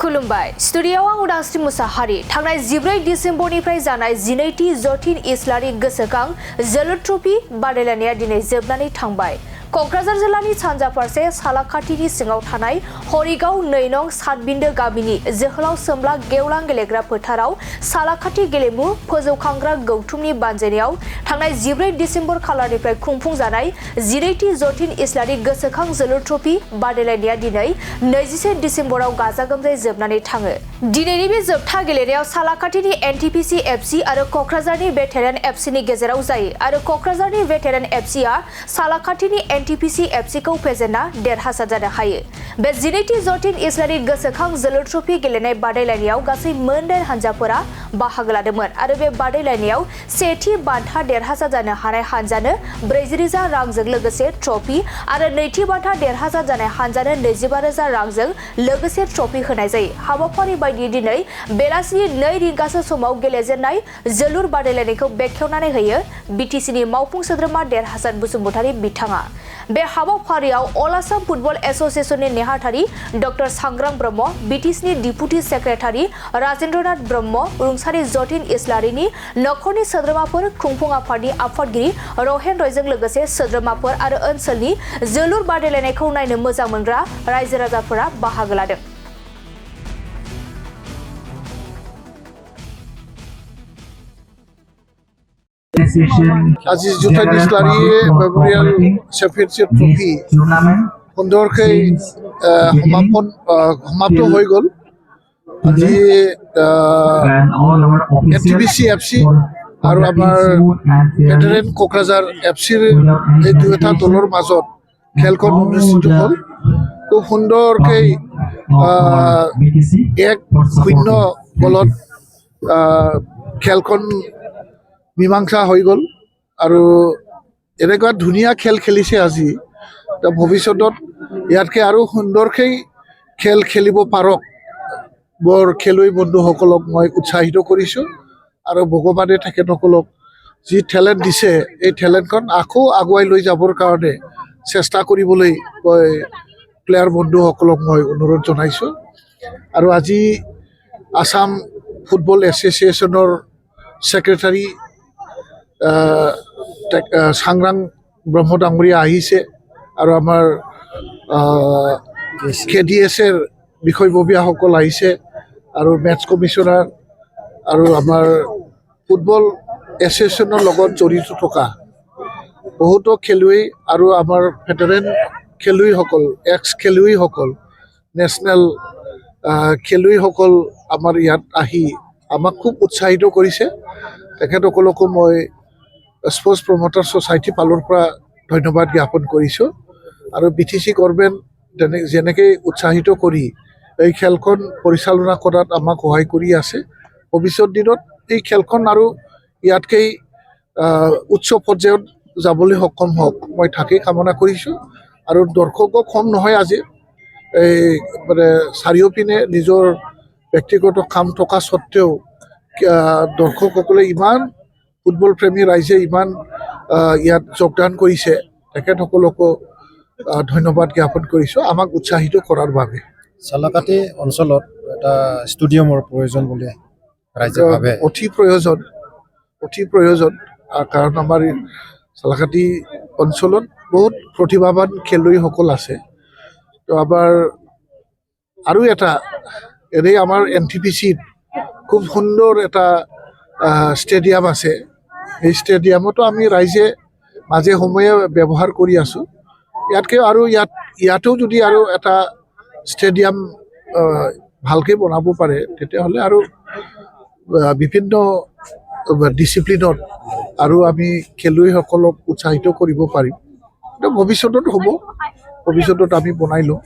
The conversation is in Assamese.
खुलुमबाय स्टुडिय'आव आं उदांस्रि मुसाहारि थांनाय 14 डिसेम्बरनिफ्राय जानाय 12थि जतिन इस्लारि गोसोखां जोलुर ट्रफी बादायलायनाया दिनै जोबनानै थांबाय। क'क्राझार जिल्लानि सानजा फारसे सालाकाथिनि सिङाव थानाय हरिगाव 2 नं सातबिन्दो गामिनि जोहोलाव सोमब्ला गेवलां गेलेग्रा फोथाराव सालाकाथि गेलेमु फोजौखांग्रा गौथुमनि बानजायनायाव थांनाय 14 डिसेम्बर खालारनिफ्राय खुंफुंजानाय 12थि जतिन इस्लारि गोसोखां जोलुर ट्रफी बादायलायनाया दिनै 21 डिसेम्बराव गाजा गोमजायै जोबनानै थाङो। दिनैनि बे जोबथा गेलेनायाव सालाकाथिनि एनटिपिसि एफसि आरो क'क्राझारनि भेटेरान एफसिनि गेजेराव जायो आरो क'क्राझारनि भेटेरान एफसिआ सालाकाथिनि एनटिपिसि एफसिखौ फेजेनना देरहासार जानो हायो। बे 12थि जतिन इस्लारि गोसोखां जोलुर ट्रफी गेलेनाय बादायलायनायाव गासै मोन 8 हानजाफोरा बाहागो लादोंमोन आरो बे बादायलायनायाव सेथि बान्था देरहासार जानो हानाय हानजानो 40,000 रांजों लोगोसे ट्रफी आरो नैथि बान्था देरहासार जानाय हानजानो 25,000 रांजों लोगोसे ट्रफी होनाय जायो। हाबाफारि बायदियै दिनै बेलासिनि 2 रिंगासो समाव गेलेजेननाय जोलुर बादायलायनायखौ बेखेवनानै होयो बिटिसिनि मावफुं सोद्रोमा देरहासार बसुमतारी बिथाङा। बे हाबाफारियाव अल आसाम फुटबल एसोसिएशननि नेहाथारि डक्टर सांग्रां ब्रह्म, बिटिसिनि डिपुटि सेक्रेटारि राजेन्द्रनाथ ब्रह्म, रुंसारि जतिन इस्लारिनि नखरनि सोद्रोमाफोर, खुंफुं आफादनि आफादगिरि रहेन रयजों लोगोसे सोद्रोमाफोर आरो ओनसोलनि जोलुर बादायलायनायखौ नायनो मोजां मोनग्रा रायजो राजाफोरा बाहागो लादों। আজি জুটাইন ইসলারি মেমোরিয়াল চ্যাম্পিয়নশিপ ট্রফি সুন্দৰকৈ সমাপ্ত হৈ গ'ল। আজি এনটিপিসি এফসি আৰু আমাৰ ভেটেৰেন কোকৰাঝাৰ এফচিৰ এই দুটা দলৰ মাজত খেলখন অনুষ্ঠিত হ'ল। খুব সুন্দৰকৈ 1-0 গলত খেলখন মীমাংসা হৈ গ'ল আৰু এনেকুৱা ধুনীয়া খেল খেলিছে আজি। ভৱিষ্যতত ইয়াতকৈ আৰু সুন্দৰকৈ খেল খেলিব পাৰক বৰ খেলুৱৈ বন্ধুসকলক মই উৎসাহিত কৰিছোঁ আৰু ভগৱানে তেখেতসকলক যি টেলেণ্ট দিছে এই টেলেণ্টখন আকৌ আগুৱাই লৈ যাবৰ কাৰণে চেষ্টা কৰিবলৈ মই প্লেয়াৰ বন্ধুসকলক মই অনুৰোধ জনাইছোঁ। আৰু আজি আসাম ফুটবল এছ'চিয়েশ্যনৰ ছেক্ৰেটাৰী सांग्रां ब्रह्म डांगरिया আহিছে আৰু আমাৰ কেডিএছৰ বিষয়ববীয়াসকল আহিছে আৰু মেটচ কমিশনাৰ আৰু আমাৰ ফুটবল এছ'চিয়েশ্যনৰ লগত জড়িত থকা বহুতো খেলুৱৈ আৰু আমাৰ ভেটেৰেন খেলুৱৈসকল, এক্স খেলুৱৈসকল, নেশ্যনেল খেলুৱৈসকল আমাৰ ইয়াত আহি আমাক খুব উৎসাহিত কৰিছে। তেখেতসকলকো মই স্পৰ্টছ প্ৰমোটাৰ ছ'চাইটি ফালৰ পৰা ধন্যবাদ জ্ঞাপন কৰিছোঁ আৰু বিটিচি গভৰ্ণমেণ্ট যেনেকৈ উৎসাহিত কৰি এই খেলখন পৰিচালনা কৰাত আমাক সহায় কৰি আছে। ভৱিষ্যত দিনত এই খেলখন আৰু ইয়াতকৈ উচ্চ পৰ্যায়ত যাবলৈ সক্ষম হওক মই তাকেই কামনা কৰিছোঁ। আৰু দৰ্শকো কম নহয় আজি, এই মানে চাৰিওপিনে নিজৰ ব্যক্তিগত কাম থকা স্বত্তেও দৰ্শকসকলে ইমান ফুটবল প্ৰেমী ৰাইজে ইমান ইয়াত যোগদান কৰিছে, তেখেতসকলকো ধন্যবাদ জ্ঞাপন কৰিছোঁ আমাক উৎসাহিত কৰাৰ বাবে। সালাকাটি অঞ্চলত এটা ষ্টেডিয়ামৰ প্ৰয়োজন বুলি ৰাইজে ভাবে। অতি প্ৰয়োজন কাৰণ আমাৰ সালাকাটি অঞ্চলত বহুত প্ৰতিভাৱান খেলুৱৈসকল আছে। তো আমাৰ আৰু এটা এনেই আমাৰ এনটিপিচিত খুব সুন্দৰ এটা ষ্টেডিয়াম আছে। এই ষ্টেডিয়ামতো আমি ৰাইজে মাজে সময়ে ব্যৱহাৰ কৰি আছোঁ। ইয়াতকৈ আৰু ইয়াতেও যদি আৰু এটা ষ্টেডিয়াম ভালকৈ বনাব পাৰে তেতিয়াহ'লে আৰু বিভিন্ন ডিচিপ্লিনত আৰু আমি খেলুৱৈসকলক উৎসাহিত কৰিব পাৰিম। ভৱিষ্যতত হ'ব, ভৱিষ্যতত আমি বনাই লওঁ।